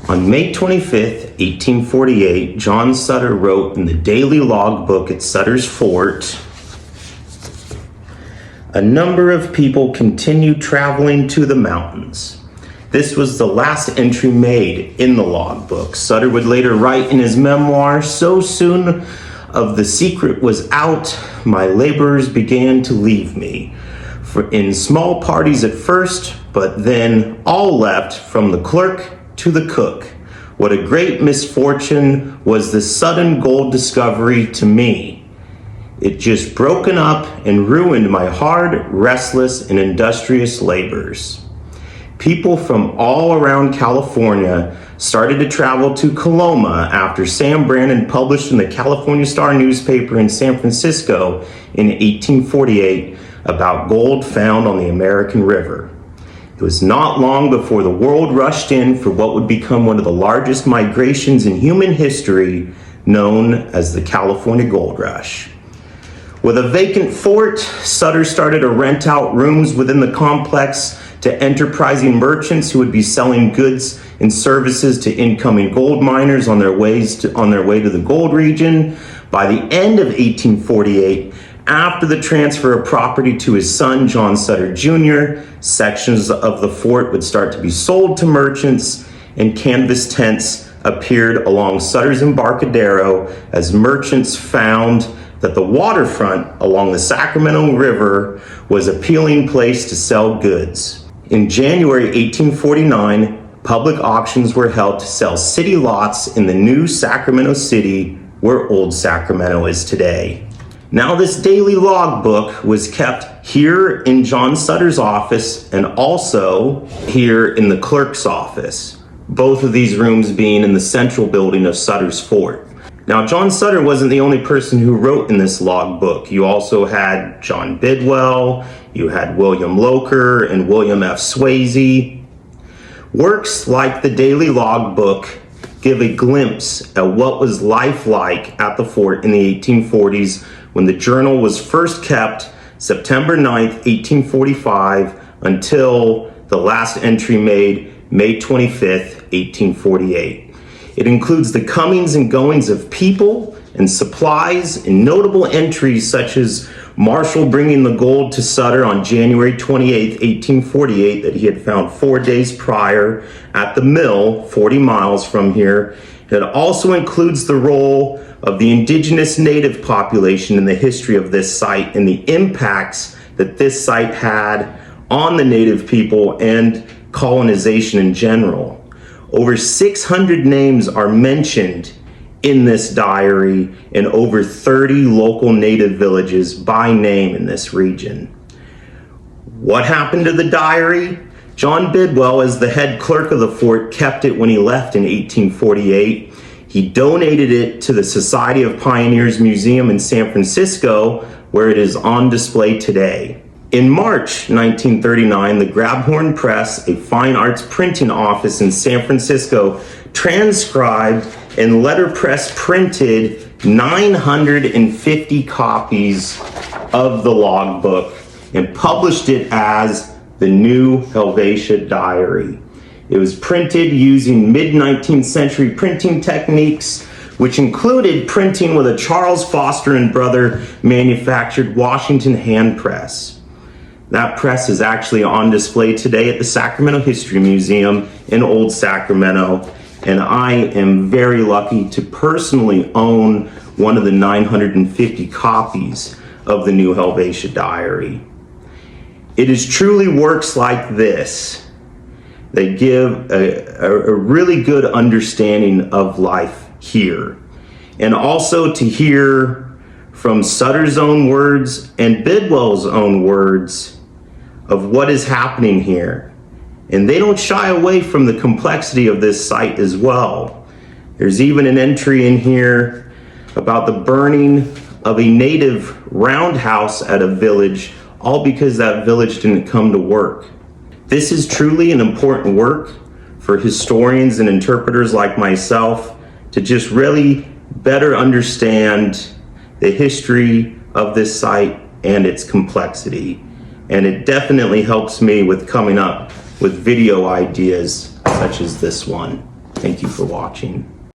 On May 25th, 1848, John Sutter wrote in the daily logbook at Sutter's Fort, "A number of people continued traveling to the mountains." This was the last entry made in the logbook. Sutter would later write in his memoir, "So soon of the secret was out, my laborers began to leave me, for in small parties at first, but then all left, from the clerk to the cook. What a great misfortune was this sudden gold discovery to me. It just broken up and ruined my hard, restless, and industrious labors." People from all around California started to travel to Coloma after Sam Brannan published in the California Star newspaper in San Francisco in 1848 about gold found on the American River. It was not long before the world rushed in for what would become one of the largest migrations in human history, known as the California Gold Rush. With a vacant fort, Sutter started to rent out rooms within the complex to enterprising merchants who would be selling goods and services to incoming gold miners on their way to the gold region. By the end of 1848, after the transfer of property to his son, John Sutter Jr., sections of the fort would start to be sold to merchants, and canvas tents appeared along Sutter's Embarcadero as merchants found that the waterfront along the Sacramento River was an appealing place to sell goods. In January 1849, public auctions were held to sell city lots in the new Sacramento City, where Old Sacramento is today. Now, this daily logbook was kept here in John Sutter's office and also here in the clerk's office, both of these rooms being in the central building of Sutter's Fort. Now, John Sutter wasn't the only person who wrote in this logbook. You also had John Bidwell, you had William Loker and William F. Swayze. Works like the daily logbook give a glimpse at what was life like at the fort in the 1840s when the journal was first kept September 9th, 1845 until the last entry made May 25th, 1848. It includes the comings and goings of people and supplies and notable entries such as Marshall bringing the gold to Sutter on January 28, 1848, that he had found 4 days prior at the mill 40 miles from here. It also includes the role of the indigenous native population in the history of this site and the impacts that this site had on the native people and colonization in general. Over 600 names are mentioned in this diary and over 30 local native villages by name in this region. What happened to the diary? John Bidwell, as the head clerk of the fort, kept it when he left in 1848. He donated it to the Society of Pioneers Museum in San Francisco, where it is on display today. In March 1939, the Grabhorn Press, a fine arts printing office in San Francisco, transcribed and letterpress printed 950 copies of the logbook and published it as the New Helvetia Diary. It was printed using mid-19th century printing techniques, which included printing with a Charles Foster and Brother manufactured Washington hand press. That press is actually on display today at the Sacramento History Museum in Old Sacramento, and I am very lucky to personally own one of the 950 copies of the New Helvetia Diary. It is truly works like this that give a really good understanding of life here, and also to hear from Sutter's own words and Bidwell's own words of what is happening here. And they don't shy away from the complexity of this site as well. There's even an entry in here about the burning of a native roundhouse at a village, all because that village didn't come to work. This is truly an important work for historians and interpreters like myself to just really better understand the history of this site and its complexity. And it definitely helps me with coming up with video ideas such as this one. Thank you for watching.